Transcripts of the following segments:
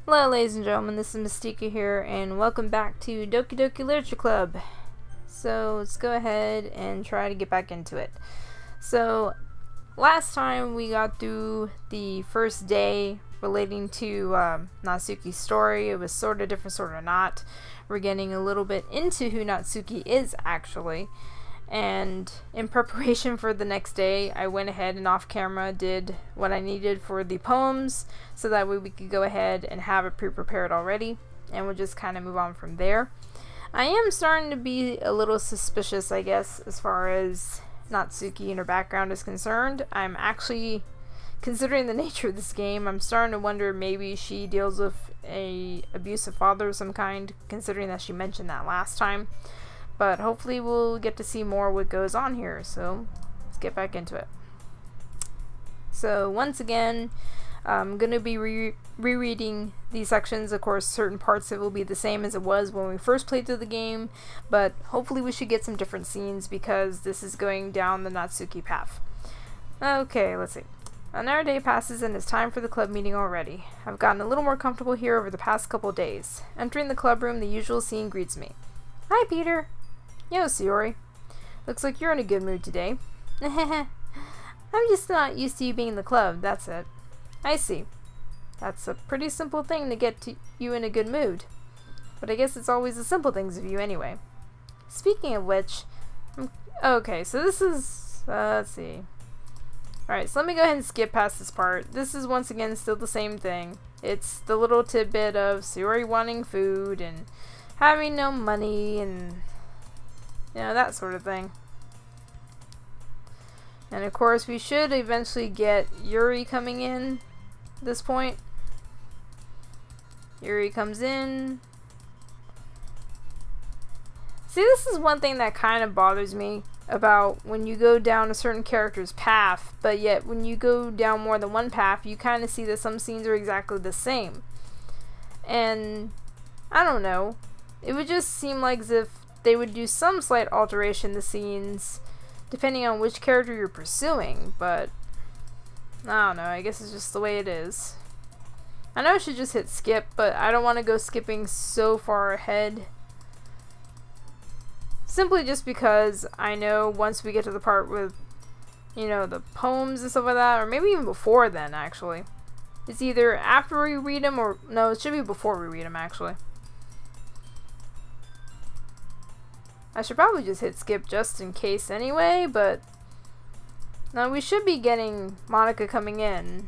Hello ladies and gentlemen, this is Mistika here, and welcome back to Doki Doki Literature Club. So let's go ahead and try to get back into it. So last time we got through the first day relating to Natsuki's story. It was sort of different, sort of not. We're getting a little bit into who Natsuki is actually. And in preparation for the next day, I went ahead and off camera did what I needed for the poems, so that way we could go ahead and have it pre-prepared already, and we'll just kind of move on from there. I am starting to be a little suspicious, I guess, as far as Natsuki and her background is concerned. I'm actually, considering the nature of this game, I'm starting to wonder maybe she deals with a abusive father of some kind, considering that she mentioned that last time. But hopefully we'll get to see more what goes on here, so let's get back into it. So once again, I'm going to be rereading these sections. Of course, certain parts of it will be the same as it was when we first played through the game, but hopefully we should get some different scenes because this is going down the Natsuki path. Okay, let's see. Another day passes and it's time for the club meeting already. I've gotten a little more comfortable here over the past couple days. Entering the club room, the usual scene greets me. Hi, Peter. Yo, Sayori. Looks like you're in a good mood today. I'm just not used to you being in the club, that's it. I see. That's a pretty simple thing to get you in a good mood. But I guess it's always the simple things of you anyway. Speaking of which, okay, so this is, let's see. Alright, so let me go ahead and skip past this part. This is once again still the same thing. It's the little tidbit of Sayori wanting food and having no money and that sort of thing. And of course, we should eventually get Yuri coming in at this point. Yuri comes in. See, this is one thing that kind of bothers me about when you go down a certain character's path, but yet when you go down more than one path, you kind of see that some scenes are exactly the same. And I don't know. It would just seem like as if they would do some slight alteration to scenes depending on which character you're pursuing, but I don't know, I guess it's just the way it is. I know I should just hit skip, but I don't want to go skipping so far ahead. Simply just because I know once we get to the part with, the poems and stuff like that, or maybe even before then, actually. It's either after we read them or, no, it should be before we read them, actually. I should probably just hit skip just in case anyway, but now we should be getting Monica coming in.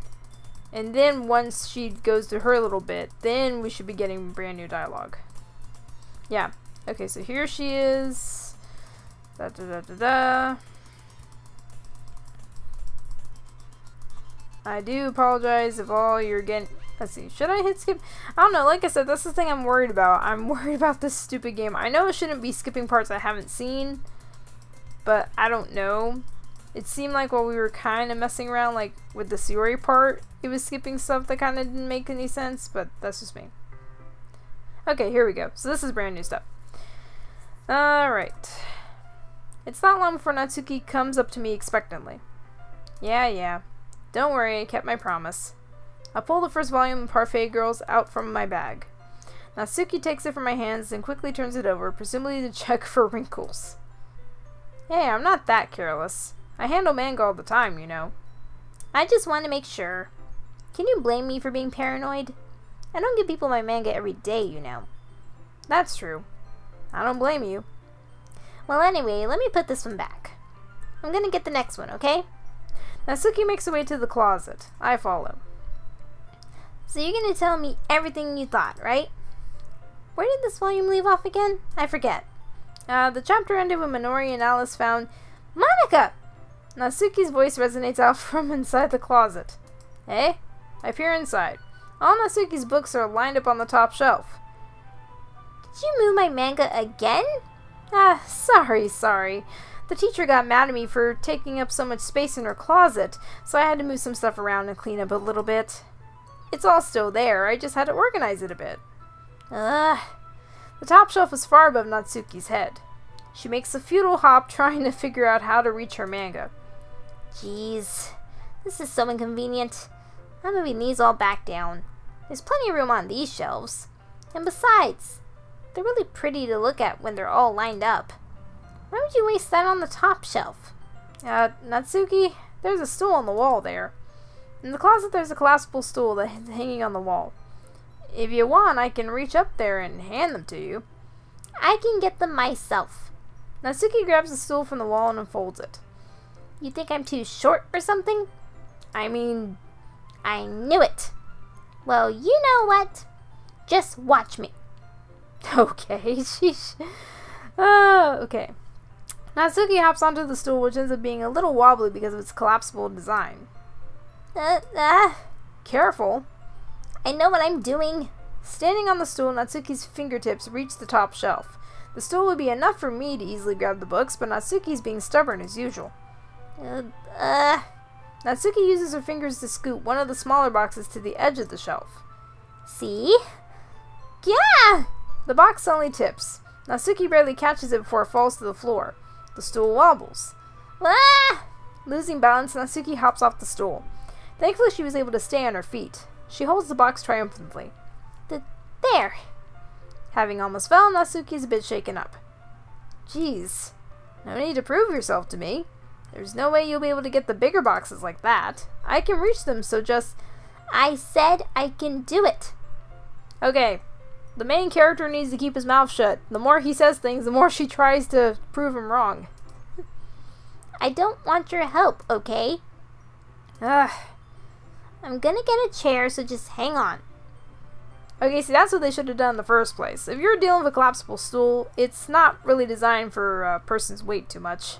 And then once she goes through her little bit, then we should be getting brand new dialogue. Yeah. Okay, so here she is. Da da da da da. I do apologize if all you're getting... Let's see, should I hit skip? I don't know, like I said, that's the thing I'm worried about. I'm worried about this stupid game. I know it shouldn't be skipping parts I haven't seen, but I don't know. It seemed like while we were kind of messing around, like, with the Sayori part, it was skipping stuff that kind of didn't make any sense, but that's just me. Okay, here we go. So this is brand new stuff. Alright. It's not long before Natsuki comes up to me expectantly. Yeah. Don't worry, I kept my promise. I pull the first volume of Parfait Girls out from my bag. Natsuki takes it from my hands and quickly turns it over, presumably to check for wrinkles. Hey, I'm not that careless. I handle manga all the time, I just want to make sure. Can you blame me for being paranoid? I don't give people my manga every day, That's true. I don't blame you. Well, anyway, let me put this one back. I'm gonna get the next one, okay? Natsuki makes her way to the closet. I follow. So you're gonna tell me everything you thought, right? Where did this volume leave off again? I forget. The chapter ended when Minori and Alice found Monica! Natsuki's voice resonates out from inside the closet. Eh? I peer inside. All Natsuki's books are lined up on the top shelf. Did you move my manga again? Sorry. The teacher got mad at me for taking up so much space in her closet, so I had to move some stuff around and clean up a little bit. It's all still there, I just had to organize it a bit. The top shelf is far above Natsuki's head. She makes a futile hop trying to figure out how to reach her manga. Jeez, this is so inconvenient. I'm moving these all back down. There's plenty of room on these shelves. And besides, they're really pretty to look at when they're all lined up. Why would you waste that on the top shelf? Natsuki, there's a stool on the wall there. In the closet there's a collapsible stool that's hanging on the wall. If you want, I can reach up there and hand them to you. I can get them myself. Natsuki grabs the stool from the wall and unfolds it. You think I'm too short or something? I mean, I knew it. Well, you know what? Just watch me. Okay, sheesh. Okay. Natsuki hops onto the stool, which ends up being a little wobbly because of its collapsible design. Careful. I know what I'm doing. Standing on the stool, Natsuki's fingertips reach the top shelf. The stool would be enough for me to easily grab the books, but Natsuki's being stubborn as usual. Natsuki uses her fingers to scoot one of the smaller boxes to the edge of the shelf. See? Yeah! The box suddenly tips. Natsuki barely catches it before it falls to the floor. The stool wobbles. Ah! Losing balance, Natsuki hops off the stool. Thankfully, she was able to stay on her feet. She holds the box triumphantly. There! Having almost fell, Natsuki is a bit shaken up. Jeez. No need to prove yourself to me. There's no way you'll be able to get the bigger boxes like that. I can reach them, so just... I said I can do it. Okay. The main character needs to keep his mouth shut. The more he says things, the more she tries to prove him wrong. I don't want your help, okay? I'm gonna get a chair, so just hang on. Okay, see, that's what they should have done in the first place. If you're dealing with a collapsible stool, it's not really designed for a person's weight too much.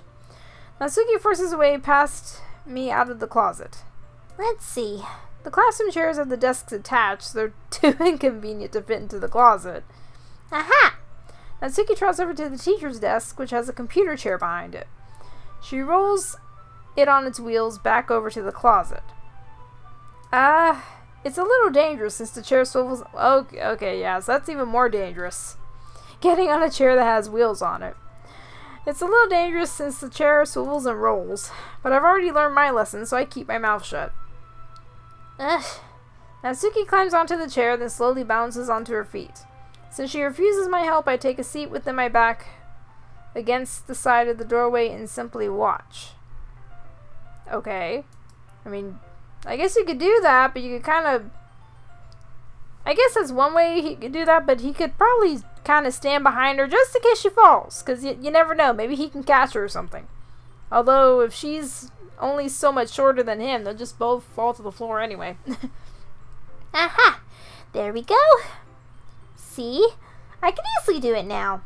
Natsuki forces her way past me out of the closet. Let's see. The classroom chairs have the desks attached, so they're too inconvenient to fit into the closet. Aha! Natsuki trots over to the teacher's desk, which has a computer chair behind it. She rolls it on its wheels back over to the closet. It's a little dangerous since the chair swivels... Okay, yeah, so that's even more dangerous. Getting on a chair that has wheels on it. It's a little dangerous since the chair swivels and rolls, but I've already learned my lesson, so I keep my mouth shut. Natsuki climbs onto the chair, then slowly bounces onto her feet. Since she refuses my help, I take a seat within my back against the side of the doorway and simply watch. Okay. I mean, I guess you could do that, but you could kind of... I guess that's one way he could do that, but he could probably kind of stand behind her just in case she falls, because you never know. Maybe he can catch her or something. Although, if she's only so much shorter than him, they'll just both fall to the floor anyway. Aha! There we go! See? I can easily do it now.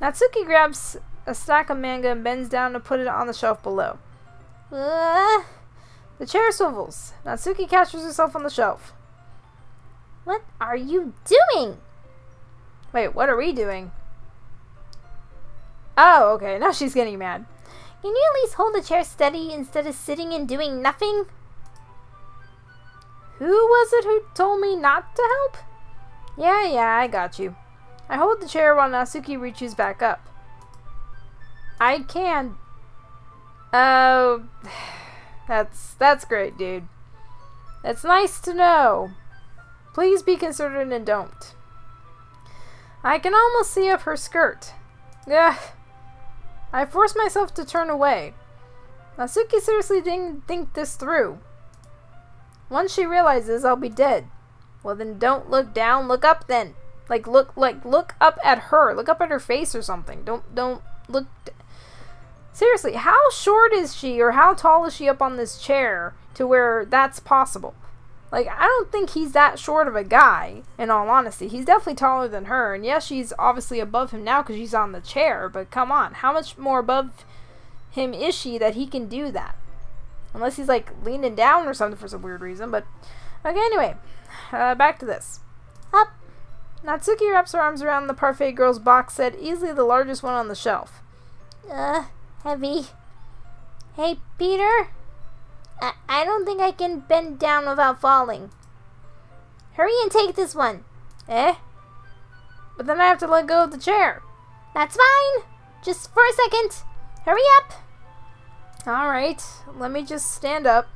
Natsuki grabs a stack of manga and bends down to put it on the shelf below. The chair swivels. Natsuki catches herself on the shelf. What are you doing? Wait, what are we doing? Oh, okay, now she's getting mad. Can you at least hold the chair steady instead of sitting and doing nothing? Who was it who told me not to help? Yeah, I got you. I hold the chair while Natsuki reaches back up. I can. Oh, that's great, dude. That's nice to know. Please be considerate and don't. I can almost see up her skirt. Ugh. I force myself to turn away. Natsuki seriously didn't think this through. Once she realizes I'll be dead. Well then don't look down, look up then. Look up at her. Look up at her face or something. Don't look... Seriously, how short is she or how tall is she up on this chair to where that's possible? Like, I don't think he's that short of a guy, in all honesty. He's definitely taller than her, and yes, she's obviously above him now because she's on the chair, but come on, how much more above him is she that he can do that? Unless he's, like, leaning down or something for some weird reason, but... Okay, anyway, back to this. Up! Natsuki wraps her arms around the parfait girl's box set, easily the largest one on the shelf. Heavy. Hey, Peter? I don't think I can bend down without falling. Hurry and take this one. Eh? But then I have to let go of the chair. That's fine. Just for a second. Hurry up. Alright, let me just stand up.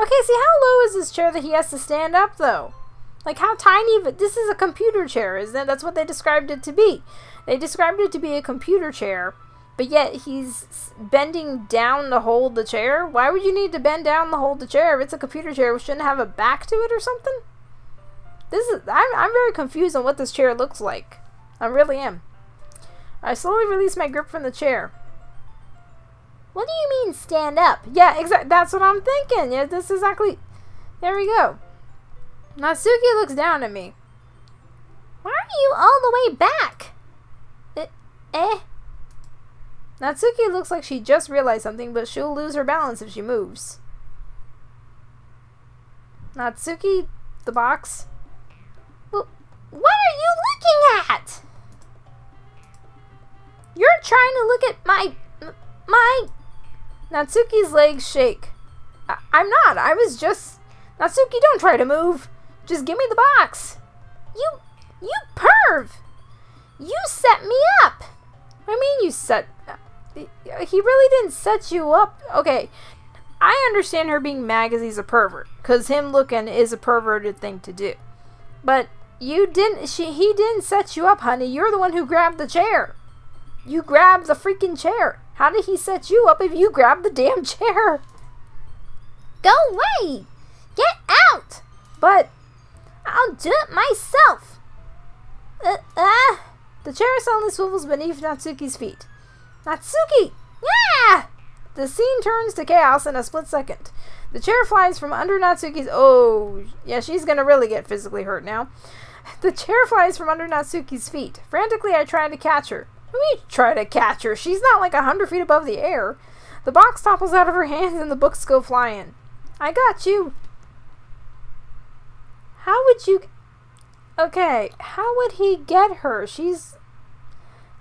Okay, see, how low is this chair that he has to stand up, though? Like, how tiny of it? This is a computer chair, isn't it? That's what they described it to be. They described it to be a computer chair, but yet he's bending down to hold the chair? Why would you need to bend down to hold the chair? If it's a computer chair, we shouldn't have a back to it or something? I'm very confused on what this chair looks like. I really am. I slowly release my grip from the chair. What do you mean, stand up? Yeah, exactly. That's what I'm thinking. Yeah, this is exactly... There we go. Natsuki looks down at me. Why are you all the way back? Natsuki looks like she just realized something, but she'll lose her balance if she moves. Natsuki, the box. Well, what are you looking at? You're trying to look at my... Natsuki's legs shake. I'm not. I was just... Natsuki, don't try to move. Just give me the box. You perv. You set me up. What do you mean you set... He really didn't set you up. Okay. I understand her being mad because he's a pervert. Because him looking is a perverted thing to do. But you didn't... He didn't set you up, honey. You're the one who grabbed the chair. You grabbed the freaking chair. How did he set you up if you grabbed the damn chair? Go away! Get out! But I'll do it myself. The chair suddenly swivels beneath Natsuki's feet. Natsuki! Yeah! The scene turns to chaos in a split second. The chair flies from under Natsuki's... Oh, yeah, she's gonna really get physically hurt now. The chair flies from under Natsuki's feet. Frantically, I try to catch her. Let me try to catch her. She's not like 100 feet above the air. The box topples out of her hands and the books go flying. I got you. How would you... Okay, how would he get her? She's...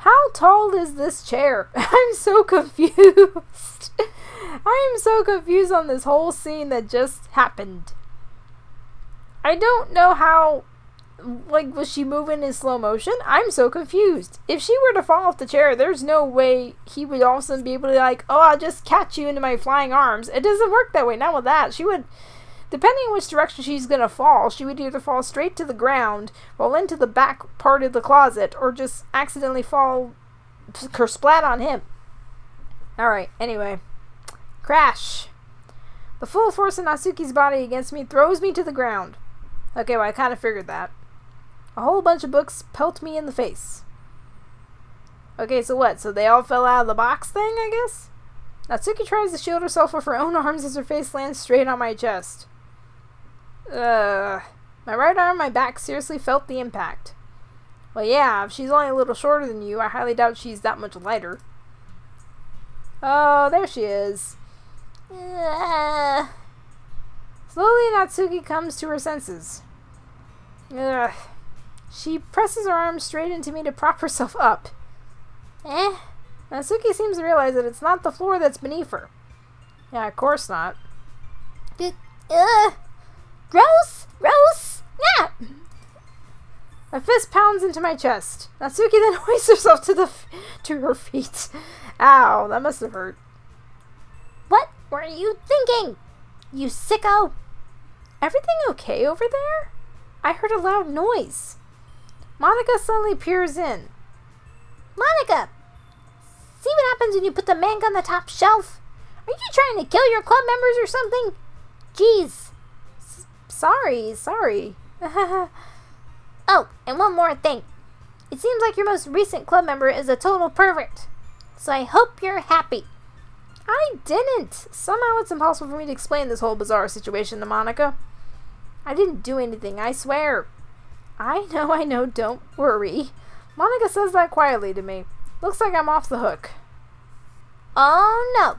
How tall is this chair? I'm so confused. I am so confused on this whole scene that just happened. I don't know how... Like, was she moving in slow motion? I'm so confused. If she were to fall off the chair, there's no way he would all of a sudden be able to, like, oh, I'll just catch you into my flying arms. It doesn't work that way. Not with that. She would, depending on which direction she's going to fall, she would either fall straight to the ground, roll into the back part of the closet, or just accidentally fall kersplat on him. Alright, anyway. Crash. The full force of Natsuki's body against me throws me to the ground. Okay, well, I kind of figured that. A whole bunch of books pelt me in the face. Okay, so what? So they all fell out of the box thing, I guess? Natsuki tries to shield herself with her own arms as her face lands straight on my chest. My right arm and my back seriously felt the impact. Well, yeah, if she's only a little shorter than you, I highly doubt she's that much lighter. Oh, there she is. Slowly, Natsuki comes to her senses. She presses her arms straight into me to prop herself up. Natsuki seems to realize that it's not the floor that's beneath her. Yeah, of course not. Gross! Yeah! My fist pounds into my chest. Natsuki then hoists herself to her feet. Ow, that must have hurt. What were you thinking, you sicko? Everything okay over there? I heard a loud noise. Monica suddenly peers in. Monica! See what happens when you put the manga on the top shelf? Are you trying to kill your club members or something? Jeez. Sorry. Oh, and one more thing. It seems like your most recent club member is a total pervert. So I hope you're happy. I didn't. Somehow it's impossible for me to explain this whole bizarre situation to Monica. I didn't do anything, I swear. I know, don't worry. Monica says that quietly to me. Looks like I'm off the hook. Oh no.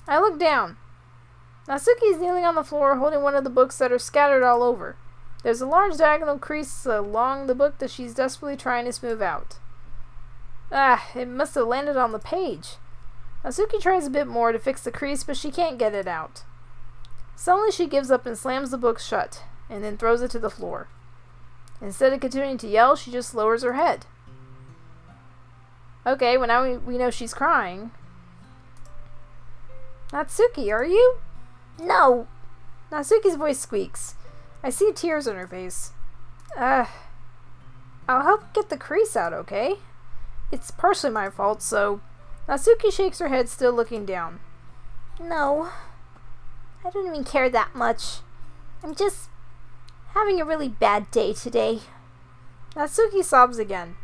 I look down. Natsuki is kneeling on the floor holding one of the books that are scattered all over. There's a large diagonal crease along the book that she's desperately trying to smooth out. It must have landed on the page. Natsuki tries a bit more to fix the crease, but she can't get it out. Suddenly she gives up and slams the book shut, and then throws it to the floor. Instead of continuing to yell, she just lowers her head. Okay, well now we know she's crying. Natsuki, are you? No! Natsuki's voice squeaks. I see tears on her face. I'll help get the crease out, okay? It's partially my fault, so... Natsuki shakes her head, still looking down. No. I don't even care that much. I'm just having a really bad day today. Natsuki sobs again.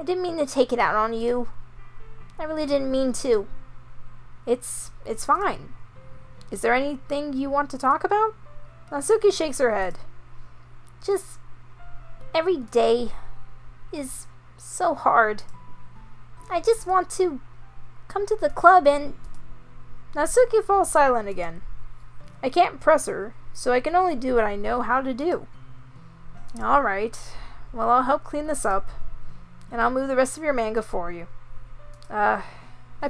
I didn't mean to take it out on you. I really didn't mean to. It's fine. Is there anything you want to talk about? Natsuki shakes her head. Just every day is so hard. I just want to come to the club and... Natsuki falls silent again. I can't press her, so I can only do what I know how to do. Alright, well, I'll help clean this up, and I'll move the rest of your manga for you. I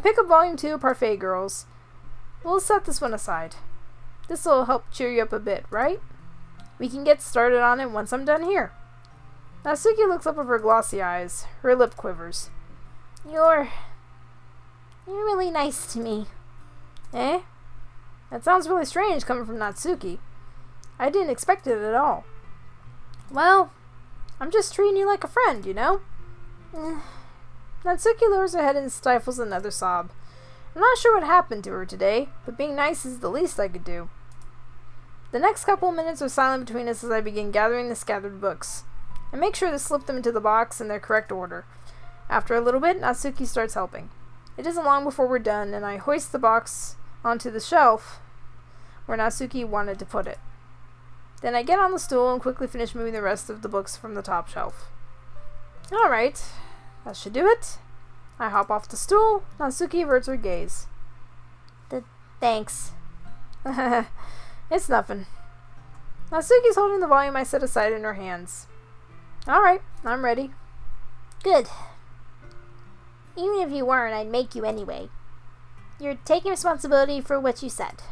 pick up Volume 2 of Parfait Girls. We'll set this one aside. This'll help cheer you up a bit, right? We can get started on it once I'm done here. Natsuki looks up with her glossy eyes. Her lip quivers. You're really nice to me. Eh? That sounds really strange coming from Natsuki. I didn't expect it at all. Well, I'm just treating you like a friend, you know? Natsuki lowers her head and stifles another sob. I'm not sure what happened to her today, but being nice is the least I could do. The next couple of minutes are silent between us as I begin gathering the scattered books. I make sure to slip them into the box in their correct order. After a little bit, Natsuki starts helping. It isn't long before we're done, and I hoist the box onto the shelf where Natsuki wanted to put it. Then I get on the stool and quickly finish moving the rest of the books from the top shelf. Alright, that should do it. I hop off the stool. Natsuki averts her gaze. Thanks. It's nothing. Natsuki's holding the volume I set aside in her hands. Alright, I'm ready. Good. Even if you weren't, I'd make you anyway. You're taking responsibility for what you said.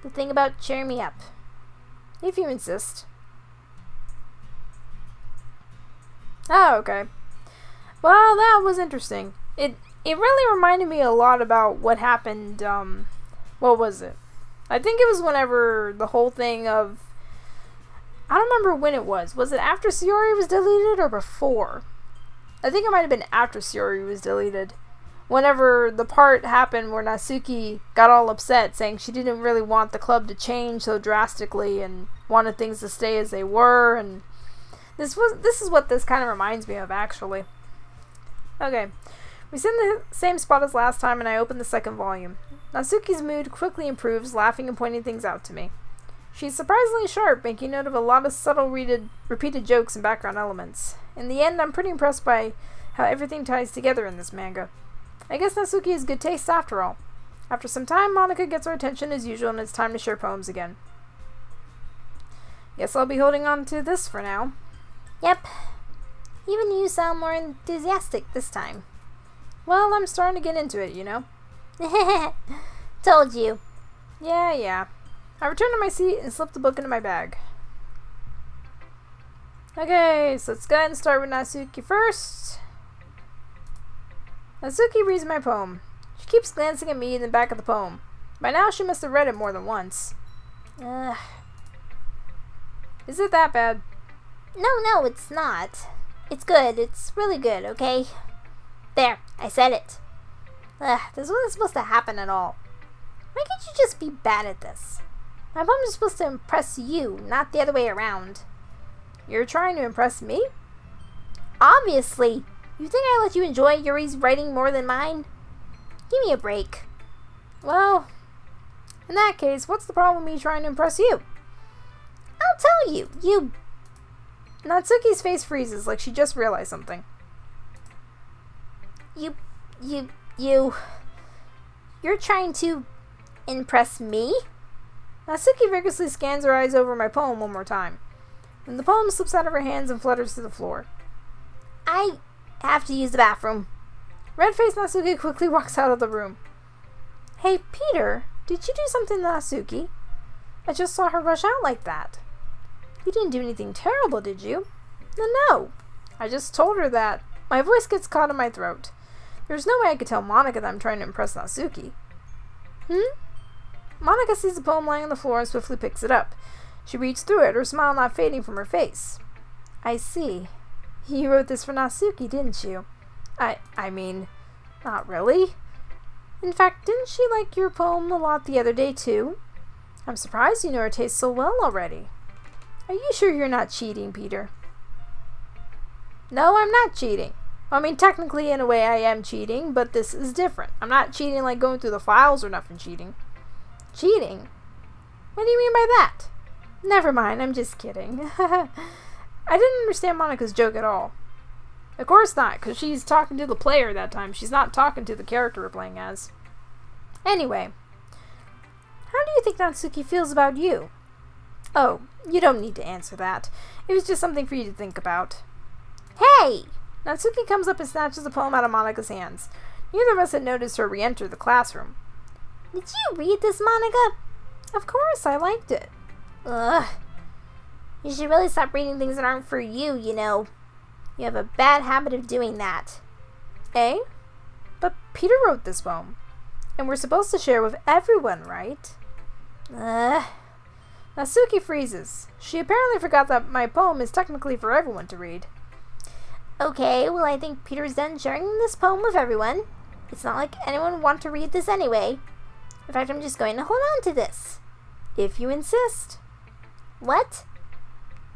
The thing about cheering me up. If you insist. Oh, okay. Well, that was interesting. It really reminded me a lot about what happened, what was it? I think it was whenever the whole thing of... I don't remember when it was. Was it after Sayori was deleted or before? I think it might have been after Sayori was deleted. Whenever the part happened where Natsuki got all upset, saying she didn't really want the club to change so drastically and wanted things to stay as they were, and this is what this kind of reminds me of, actually. Okay, we sit in the same spot as last time, and I open the second volume. Natsuki's mood quickly improves, laughing and pointing things out to me. She's surprisingly sharp, making note of a lot of subtle repeated jokes and background elements. In the end, I'm pretty impressed by how everything ties together in this manga. I guess Natsuki has good taste after all. After some time, Monica gets our attention as usual, and it's time to share poems again. Guess I'll be holding on to this for now. Yep. Even you sound more enthusiastic this time. Well, I'm starting to get into it, you know? Told you. Yeah. I return to my seat and slip the book into my bag. Okay, so let's go ahead and start with Natsuki first. Natsuki reads my poem. She keeps glancing at me in the back of the poem. By now she must have read it more than once. Is it that bad? No, it's not. It's good. It's really good, okay? There, I said it. This wasn't supposed to happen at all. Why can't you just be bad at this? My poem is supposed to impress you, not the other way around. You're trying to impress me? Obviously. You think I let you enjoy Yuri's writing more than mine? Give me a break. Well, in that case, what's the problem with me trying to impress you? I'll tell you. Natsuki's face freezes like she just realized something. You're trying to impress me? Natsuki vigorously scans her eyes over my poem one more time. Then the poem slips out of her hands and flutters to the floor. I have to use the bathroom. Red-faced Natsuki quickly walks out of the room. Hey, Peter, did you do something to Natsuki? I just saw her rush out like that. You didn't do anything terrible, did you? No. I just told her that. My voice gets caught in my throat. There's no way I could tell Monica that I'm trying to impress Natsuki. Hmm? Monica sees the poem lying on the floor and swiftly picks it up. She reads through it, her smile not fading from her face. I see. You wrote this for Natsuki, didn't you? I mean, not really. In fact, didn't she like your poem a lot the other day, too? I'm surprised you know her taste so well already. Are you sure you're not cheating, Peter? No, I'm not cheating. I mean, technically, in a way, I am cheating, but this is different. I'm not cheating like going through the files or nothing cheating. Cheating? What do you mean by that? Never mind, I'm just kidding. I didn't understand Monica's joke at all. Of course not, because she's talking to the player that time. She's not talking to the character we're playing as. Anyway, how do you think Natsuki feels about you? Oh, you don't need to answer that. It was just something for you to think about. Hey! Natsuki comes up and snatches the poem out of Monica's hands. Neither of us had noticed her re-enter the classroom. Did you read this, Monica? Of course, I liked it. Ugh. You should really stop reading things that aren't for you, you know. You have a bad habit of doing that. Eh? But Peter wrote this poem. And we're supposed to share with everyone, right? Natsuki freezes. She apparently forgot that my poem is technically for everyone to read. Okay, well I think Peter's done sharing this poem with everyone. It's not like anyone would want to read this anyway. In fact, I'm just going to hold on to this. If you insist. What?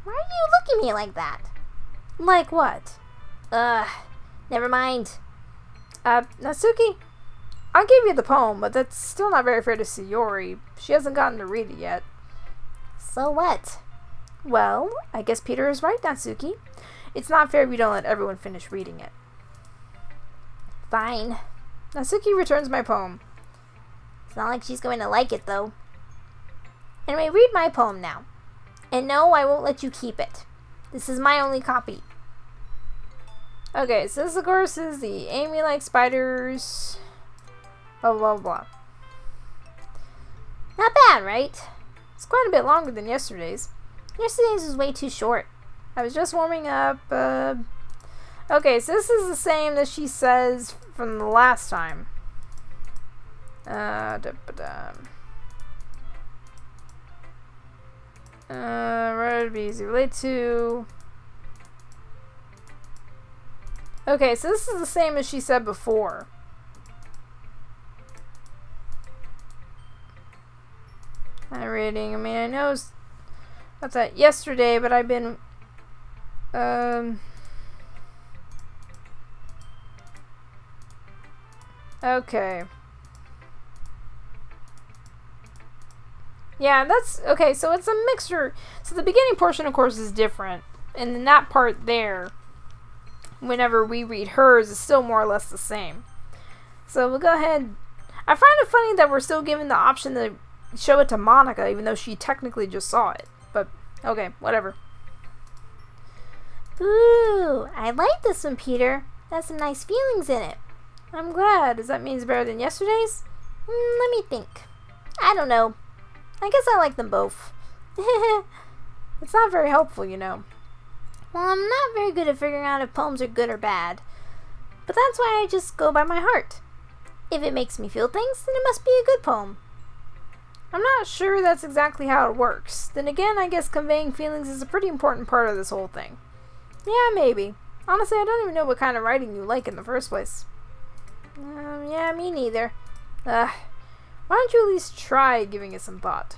Why are you looking at me like that? Like what? Never mind. Natsuki, I'll give you the poem, but that's still not very fair to Sayori. She hasn't gotten to read it yet. So what? Well, I guess Peter is right, Natsuki. It's not fair if you don't let everyone finish reading it. Fine. Natsuki returns my poem. It's not like she's going to like it, though. Anyway, read my poem now. And no, I won't let you keep it. This is my only copy. Okay, so this, of course, is the Amy likes spiders. Blah, blah, blah. Not bad, right? It's quite a bit longer than yesterday's. Yesterday's was way too short. I was just warming up. Okay, so this is the same that she says from the last time. Right, be easy. Relate to. Okay, so this is the same as she said before. My reading. I mean, I know about that yesterday, but I've been. Okay. Yeah, that's okay. So it's a mixture. So the beginning portion, of course, is different, and then that part there, whenever we read hers, is still more or less the same. So we'll go ahead. I find it funny that we're still given the option to show it to Monica, even though she technically just saw it. But okay, whatever. Ooh, I like this one, Peter. That's some nice feelings in it. I'm glad. Does that mean it's better than yesterday's? Let me think. I don't know. I guess I like them both. It's not very helpful, you know. Well, I'm not very good at figuring out if poems are good or bad. But that's why I just go by my heart. If it makes me feel things, then it must be a good poem. I'm not sure that's exactly how it works. Then again, I guess conveying feelings is a pretty important part of this whole thing. Yeah, maybe. Honestly, I don't even know what kind of writing you like in the first place. Yeah, me neither. Why don't you at least try giving it some thought?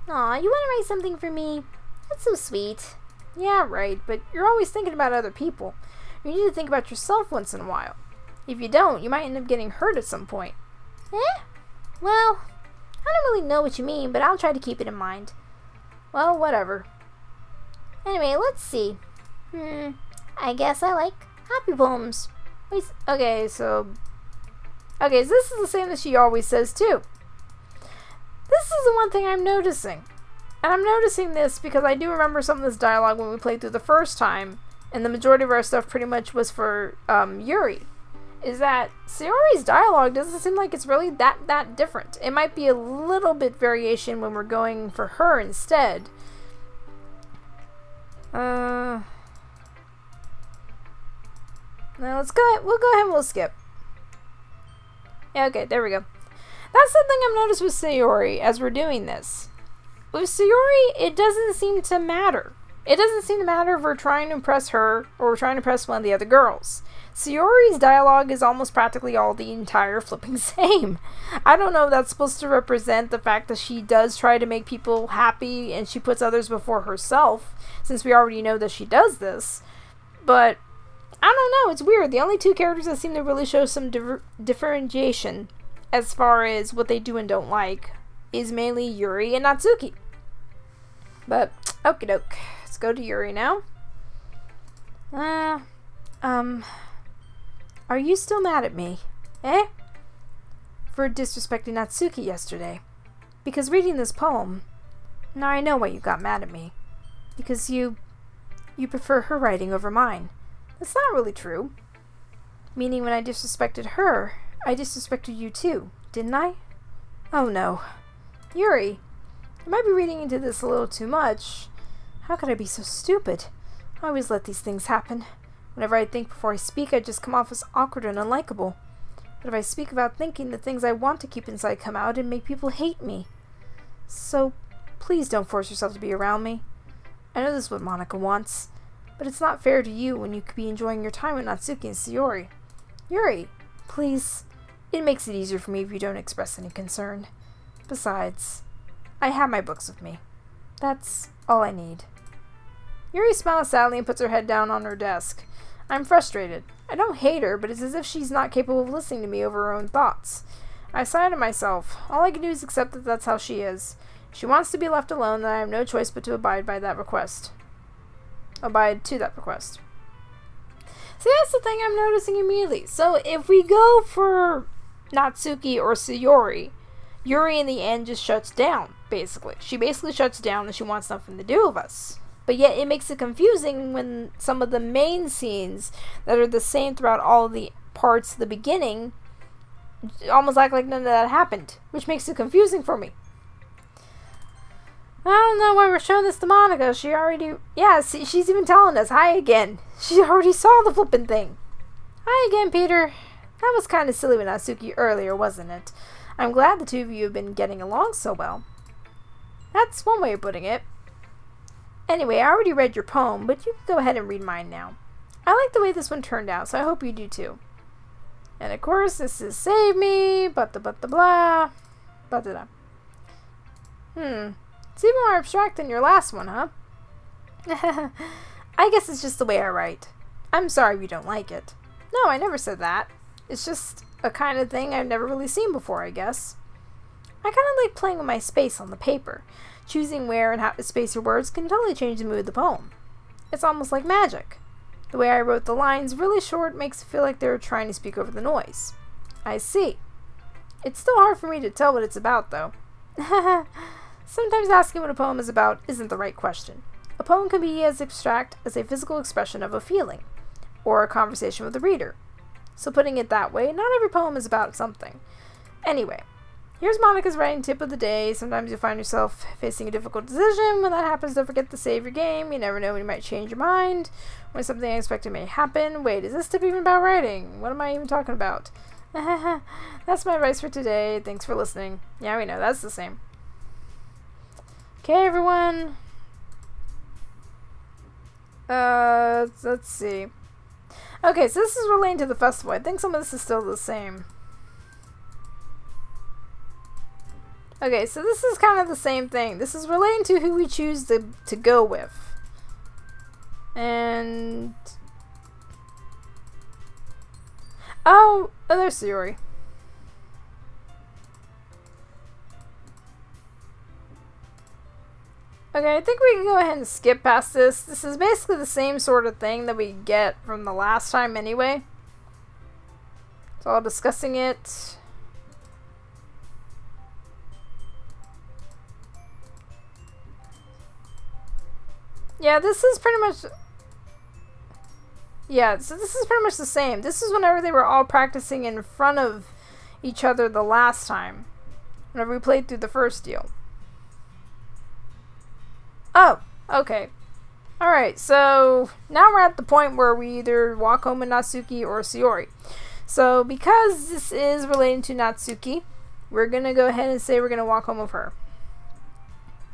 Aw, you want to write something for me? That's so sweet. Yeah, right, but you're always thinking about other people. You need to think about yourself once in a while. If you don't, you might end up getting hurt at some point. Well, I don't really know what you mean, but I'll try to keep it in mind. Well, whatever. Anyway, let's see. I guess I like happy poems. Okay, so this is the same that she always says too. This is the one thing I'm noticing. And I'm noticing this because I do remember some of this dialogue when we played through the first time, and the majority of our stuff pretty much was for Yuri. Is that Sayori's dialogue doesn't seem like it's really that different. It might be a little bit variation when we're going for her instead. Now we'll go ahead and we'll skip. Yeah, okay, there we go. That's the thing I've noticed with Sayori as we're doing this. With Sayori, it doesn't seem to matter. It doesn't seem to matter if we're trying to impress her or we're trying to impress one of the other girls. Sayori's dialogue is almost practically all the entire flipping same. I don't know if that's supposed to represent the fact that she does try to make people happy and she puts others before herself, since we already know that she does this. But I don't know, it's weird. The only two characters that seem to really show some differentiation as far as what they do and don't like is mainly Yuri and Natsuki. But, okie doke. Let's go to Yuri now. Are you still mad at me? Eh? For disrespecting Natsuki yesterday. Because reading this poem, now I know why you got mad at me. Because you prefer her writing over mine. That's not really true. Meaning when I disrespected her, I disrespected you too, didn't I? Oh no. Yuri, I might be reading into this a little too much. How could I be so stupid? I always let these things happen. Whenever I think before I speak, I just come off as awkward and unlikable. But if I speak without thinking, the things I want to keep inside come out and make people hate me. So, please don't force yourself to be around me. I know this is what Monica wants, but it's not fair to you when you could be enjoying your time with Natsuki and Sayori. Yuri, please. It makes it easier for me if you don't express any concern. Besides, I have my books with me. That's all I need. Yuri smiles sadly and puts her head down on her desk. I'm frustrated. I don't hate her, but it's as if she's not capable of listening to me over her own thoughts. I sigh to myself. All I can do is accept that that's how she is. She wants to be left alone, and I have no choice but to abide to that request. See, that's the thing I'm noticing immediately. So if we go for Natsuki or Sayori, Yuri in the end just shuts down, basically. She basically shuts down and she wants nothing to do with us. But yet it makes it confusing when some of the main scenes that are the same throughout all the parts of the beginning almost act like none of that happened, which makes it confusing for me. I don't know why we're showing this to Monica. She already... Yeah, see, she's even telling us, hi again. She already saw the flippin' thing. Hi again, Peter. That was kind of silly with Natsuki earlier, wasn't it? I'm glad the two of you have been getting along so well. That's one way of putting it. Anyway, I already read your poem, but you can go ahead and read mine now. I like the way this one turned out, so I hope you do too. And of course, this is save me, blah. Blah, da. It's even more abstract than your last one, huh? I guess it's just the way I write. I'm sorry if you don't like it. No, I never said that. It's just a kind of thing I've never really seen before, I guess. I kind of like playing with my space on the paper. Choosing where and how to space your words can totally change the mood of the poem. It's almost like magic. The way I wrote the lines really short makes it feel like they're trying to speak over the noise. I see. It's still hard for me to tell what it's about, though. Sometimes asking what a poem is about isn't the right question. A poem can be as abstract as a physical expression of a feeling, or a conversation with the reader. So putting it that way, not every poem is about something. Anyway, here's Monica's writing tip of the day. Sometimes you'll find yourself facing a difficult decision. When that happens, don't forget to save your game. You never know when you might change your mind. When something unexpected may happen. Wait, is this tip even about writing? What am I even talking about? That's my advice for today. Thanks for listening. Yeah, we know, that's the same. Okay, everyone. Let's see. Okay, so this is relating to the festival. I think some of this is still the same. Okay, so this is kind of the same thing. This is relating to who we choose to go with. And... Oh, there's Sayori. Okay, I think we can go ahead and skip past this. This is basically the same sort of thing that we get from the last time anyway. It's all discussing it. Yeah, this is pretty much... Yeah, so this is pretty much the same. This is whenever they were all practicing in front of each other the last time. Whenever we played through the first deal. Oh, okay. Alright, so now we're at the point where we either walk home with Natsuki or Sayori. So because this is relating to Natsuki, we're gonna go ahead and say we're gonna walk home with her.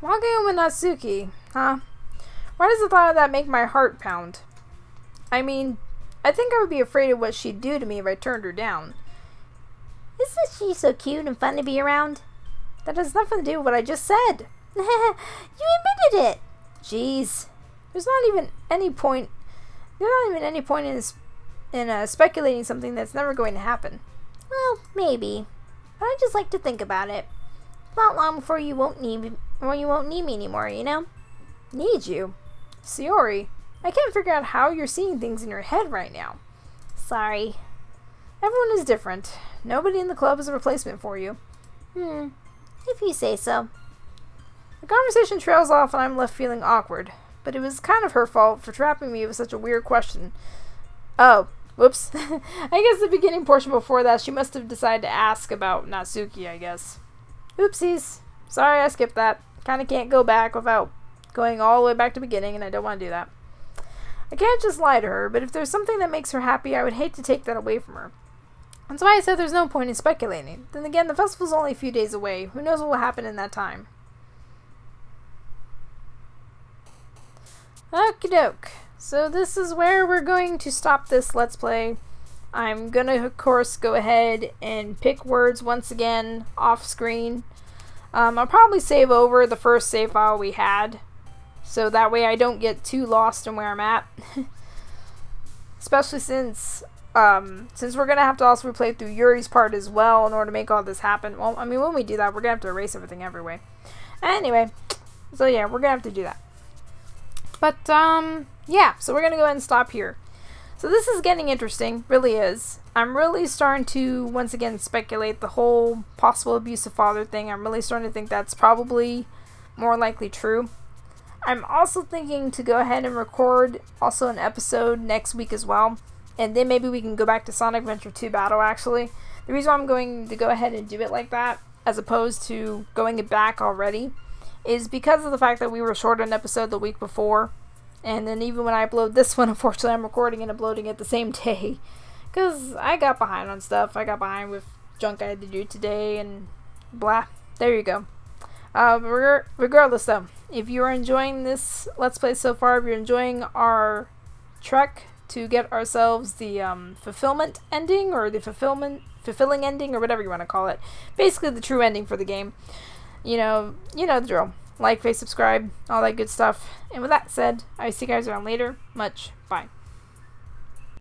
Walking home with Natsuki, huh? Why does the thought of that make my heart pound? I mean, I think I would be afraid of what she'd do to me if I turned her down. Isn't she so cute and fun to be around? That has nothing to do with what I just said. You admitted it. Jeez. There's not even any point in speculating something that's never going to happen. Well, maybe. But I just like to think about it. Not long before you won't need me anymore, you know? Need you? Sayori, I can't figure out how you're seeing things in your head right now. Sorry. Everyone is different. Nobody in the club is a replacement for you. If you say so. The conversation trails off and I'm left feeling awkward. But it was kind of her fault for trapping me with such a weird question. Oh, whoops. I guess the beginning portion before that, she must have decided to ask about Natsuki, I guess. Oopsies. Sorry I skipped that. Kinda can't go back without going all the way back to the beginning, and I don't want to do that. I can't just lie to her, but if there's something that makes her happy, I would hate to take that away from her. That's why I said there's no point in speculating. Then again, the festival's only a few days away. Who knows what will happen in that time? Okie doke. So this is where we're going to stop this Let's Play. I'm gonna, of course, go ahead and pick words once again off screen. I'll probably save over the first save file we had, so that way I don't get too lost in where I'm at. Especially since we're gonna have to also replay through Yuri's part as well in order to make all this happen. Well, I mean, when we do that, we're gonna have to erase everything anyway. Anyway, so yeah, we're gonna have to do that. But yeah, so we're gonna go ahead and stop here. So this is getting interesting, really is. I'm really starting to, once again, speculate the whole possible abusive father thing. I'm really starting to think that's probably more likely true. I'm also thinking to go ahead and record also an episode next week as well. And then maybe we can go back to Sonic Adventure 2 Battle, actually. The reason why I'm going to go ahead and do it like that, as opposed to going it back already, is because of the fact that we were short an episode the week before. And then even when I upload this one, unfortunately, I'm recording and uploading it the same day. Because I got behind on stuff. I got behind with junk I had to do today and blah. There you go. Regardless, though, if you're enjoying this Let's Play so far, if you're enjoying our trek to get ourselves the fulfillment ending, or the fulfilling ending, or whatever you want to call it. Basically, the true ending for the game. You know the drill. Like, favorite, subscribe, all that good stuff. And with that said, I see you guys around later. Much. Bye.